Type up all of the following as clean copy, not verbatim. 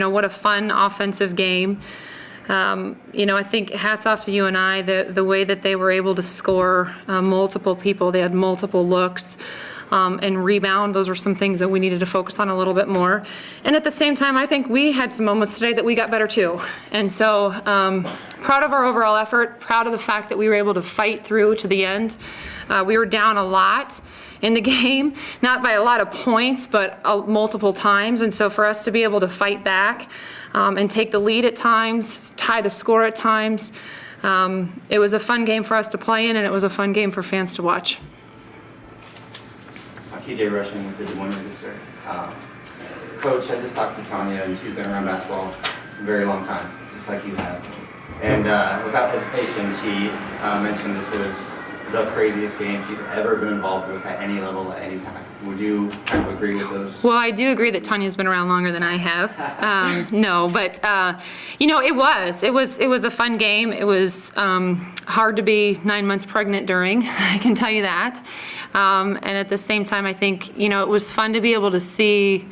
What a fun offensive game. I think hats off to UNI, the way that they were able to score multiple people. They had multiple looks and rebound. Those were some things that we needed to focus on a little bit more. And at the same time, I think we had some moments today that we got better too. And so proud of our overall effort, proud of the fact that we were able to fight through to the end. We were down a lot in the game, not by a lot of points, but multiple times. And so for us to be able to fight back and take the lead at times, tie the score at times, it was a fun game for us to play in, and it was a fun game for fans to watch. PJ Rushing with the Des Moines Register. Coach, I just talked to Tanya, and she's been around basketball a very long time, just like you have. And without hesitation, she mentioned this was the craziest game she's ever been involved with at any level at any time. Would you kind of agree with those? Well, I do agree that Tanya's been around longer than I have. No, but it was a fun game. It was hard to be 9 months pregnant during, I can tell you that. And at the same time, I think, it was fun to be able to see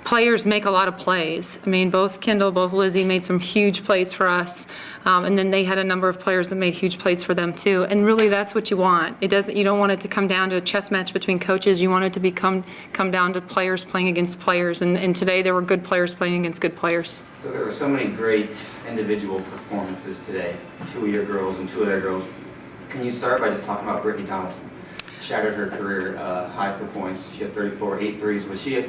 players make a lot of plays. I mean, both Kendall, both Lizzie made some huge plays for us, and then they had a number of players that made huge plays for them too. And really, that's what you want. You don't want it to come down to a chess match between coaches. You want it to come down to players playing against players. And today, there were good players playing against good players. So there were so many great individual performances today. 2 of your girls and 2 of their girls. Can you start by just talking about Brittany Donaldson? Shattered her career high for points. She had 34, 8 threes. Was she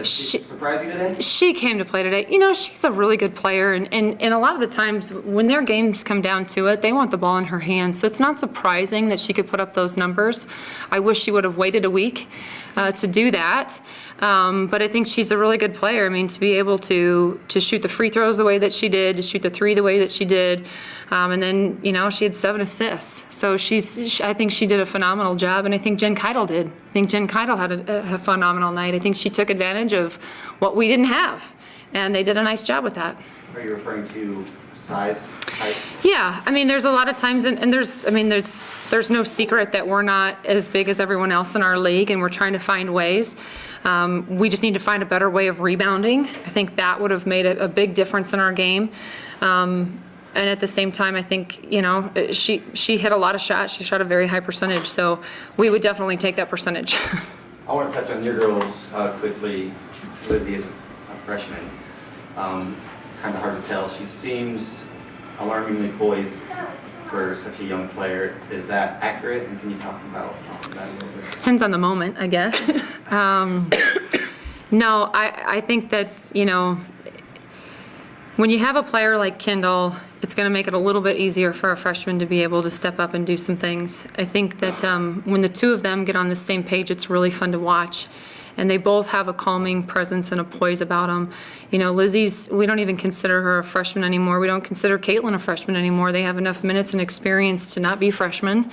surprise you today? She came to play today. She's a really good player, and a lot of the times when their games come down to it, they want the ball in her hands. So it's not surprising that she could put up those numbers. I wish she would have waited a week to do that. But I think she's a really good player. I mean, to be able to shoot the free throws the way that she did, to shoot the three the way that she did, and then she had 7 assists. So I think she did a phenomenal job, and I think Jen Keitel did. I think Jen Keitel had a phenomenal night. I think she took advantage of what we didn't have, and they did a nice job with that. Are you referring to size, height? Yeah, I mean, there's a lot of times, and there's no secret that we're not as big as everyone else in our league, and we're trying to find ways. We just need to find a better way of rebounding. I think that would have made a big difference in our game. And at the same time, I think, she hit a lot of shots. She shot a very high percentage, so we would definitely take that percentage. I want to touch on your girls quickly. Lizzie is a freshman. Kind of hard to tell. She seems alarmingly poised for such a young player. Is that accurate? And can you talk about that a little bit? Depends on the moment, I guess. No, I think that, when you have a player like Kendall, it's going to make it a little bit easier for a freshman to be able to step up and do some things. I think that when the two of them get on the same page, it's really fun to watch. And they both have a calming presence and a poise about them. Lizzie's, we don't even consider her a freshman anymore. We don't consider Caitlin a freshman anymore. They have enough minutes and experience to not be freshmen.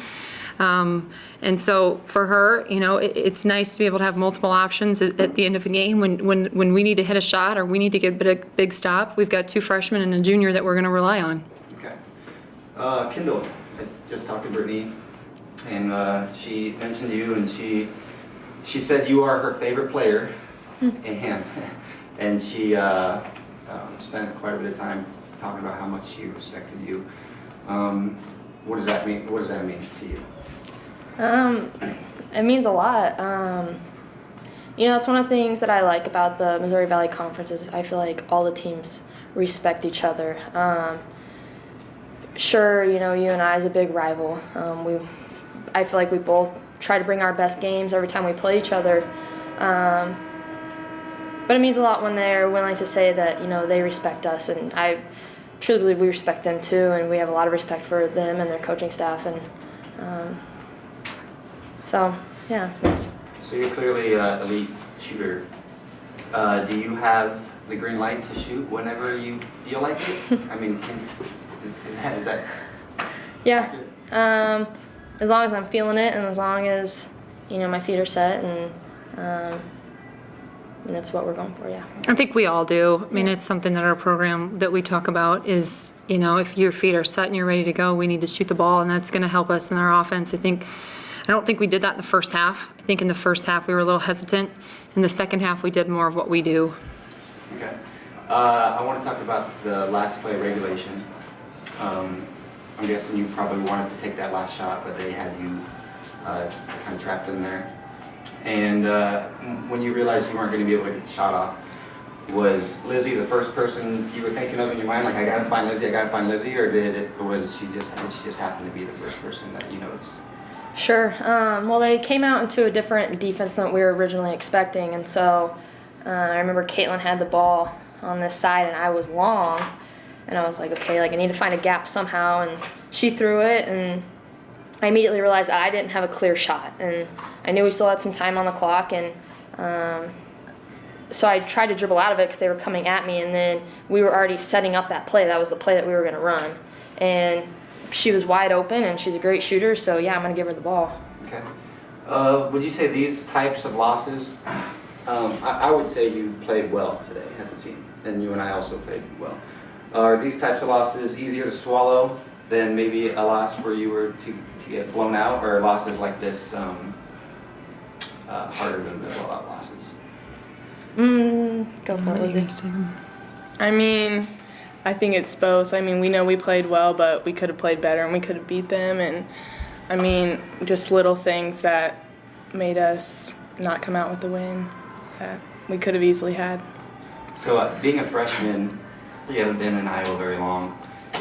And so for her, it's nice to be able to have multiple options at the end of a game when we need to hit a shot or we need to get a big stop. We've got 2 freshmen and a junior that we're going to rely on. Okay. Kendall, I just talked to Brittany, and she mentioned you, and she said you are her favorite player, and she spent quite a bit of time talking about how much she respected you. What does that mean? What does that mean to you? It means a lot. It's one of the things that I like about the Missouri Valley Conference is I feel like all the teams respect each other. Sure, UNI is a big rival. I feel like we both try to bring our best games every time we play each other. But it means a lot when they're willing to say that, they respect us, and I truly believe we respect them too, and we have a lot of respect for them and their coaching staff, and so yeah, it's nice. So you're clearly an elite shooter. Do you have the green light to shoot whenever you feel like it? I mean, is that? Yeah, as long as I'm feeling it, and as long as my feet are set, and that's what we're going for. Yeah. I think we all do. I mean, it's something that our program that we talk about is, if your feet are set and you're ready to go, we need to shoot the ball, and that's going to help us in our offense. I don't think we did that in the first half. I think in the first half we were a little hesitant. In the second half we did more of what we do. Okay. I want to talk about the last play of regulation. I'm guessing you probably wanted to take that last shot, but they had you kind of trapped in there. And when you realized you weren't going to be able to get the shot off, was Lizzie the first person you were thinking of in your mind, like, I gotta find Lizzie, or did she just happen to be the first person that you noticed? Sure. Well, they came out into a different defense than we were originally expecting, and so I remember Caitlin had the ball on this side, and I was long, and I was like, okay, like I need to find a gap somehow, and she threw it, and I immediately realized that I didn't have a clear shot, and I knew we still had some time on the clock, and so I tried to dribble out of it because they were coming at me, and then we were already setting up that play. That was the play that we were going to run, and she was wide open, and she's a great shooter, so yeah, I'm going to give her the ball. Okay. Would you say these types of losses, I would say you played well today as a team, and you and I also played well. Are these types of losses easier to swallow than maybe a loss where you were to get blown out, or losses like this harder than the blowout losses? Go for it, Lizzie. I mean, I think it's both. I mean, we know we played well, but we could have played better and we could have beat them. And I mean, just little things that made us not come out with the win that we could have easily had. So being a freshman, you haven't been in Iowa very long.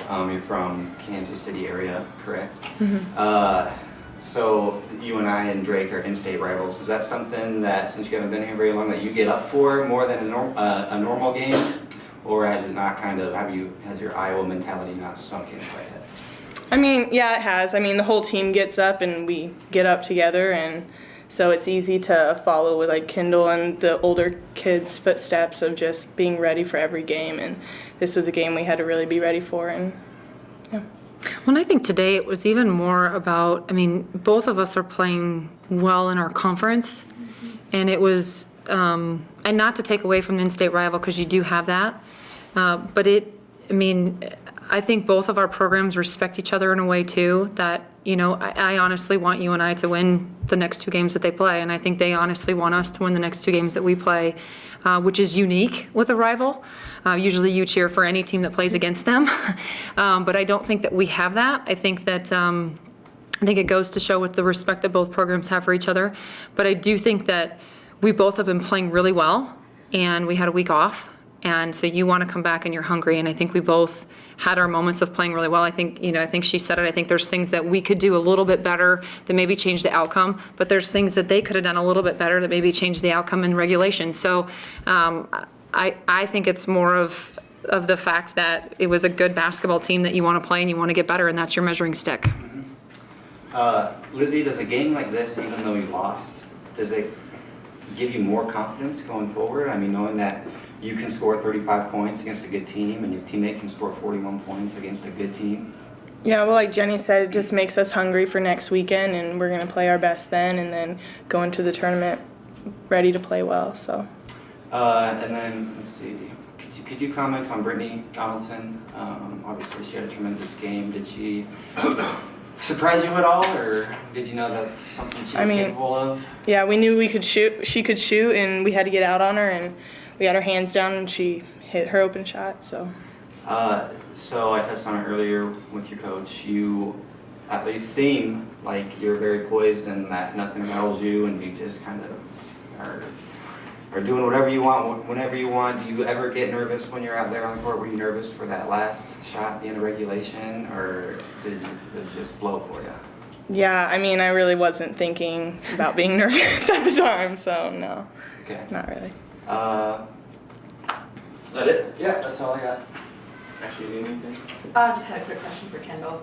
You're from Kansas City area, correct? Mm-hmm. So UNI and Drake are in-state rivals. Is that something that, since you haven't been here very long, that you get up for more than a normal game? Or has it not has your Iowa mentality not sunk in quite yet? I mean, yeah, it has. I mean, the whole team gets up and we get up together, and so it's easy to follow with like Kendall and the older kids' footsteps of just being ready for every game. And this was a game we had to really be ready for, and yeah. Well, and I think today it was even more about, I mean, both of us are playing well in our conference, and it was, and not to take away from the in-state rival, because you do have that, but I think both of our programs respect each other in a way too, that, you know, I honestly want UNI to win the next two games that they play, and I think they honestly want us to win the next two games that we play, which is unique with a rival. Usually you cheer for any team that plays against them, but I don't think that we have that. I think it goes to show with the respect that both programs have for each other, but I do think that we both have been playing really well, and we had a week off. And so you want to come back and you're hungry, and I think we both had our moments of playing really well. I think she said it, I think there's things that we could do a little bit better that maybe change the outcome, but there's things that they could have done a little bit better that maybe change the outcome in regulation. So I think it's more of the fact that it was a good basketball team that you want to play and you want to get better, and that's your measuring stick. Mm-hmm. Lizzie, does a game like this, even though you lost, does it give you more confidence going forward? I mean, knowing that you can score 35 points against a good team and your teammate can score 41 points against a good team? Yeah, well, like Jenny said, it just makes us hungry for next weekend, and we're going to play our best then and then go into the tournament ready to play well. So. And then, let's see, could you comment on Brittany Donaldson? Obviously, she had a tremendous game. Did she surprise you at all, or did you know that's something she was capable of? Yeah, we knew we could shoot. She could shoot, and we had to get out on her, and we got her hands down, and she hit her open shot. So I touched on it earlier with your coach. You at least seem like you're very poised and that nothing rattles you, and you just kind of are doing whatever you want, whenever you want. Do you ever get nervous when you're out there on the court? Were you nervous for that last shot at the end of regulation, or did it just flow for you? Yeah, I mean, I really wasn't thinking about being nervous at the time, so no. Okay. Not really. Is that it? Yeah, that's all I got. Actually, anything? I just had a quick question for Kendall.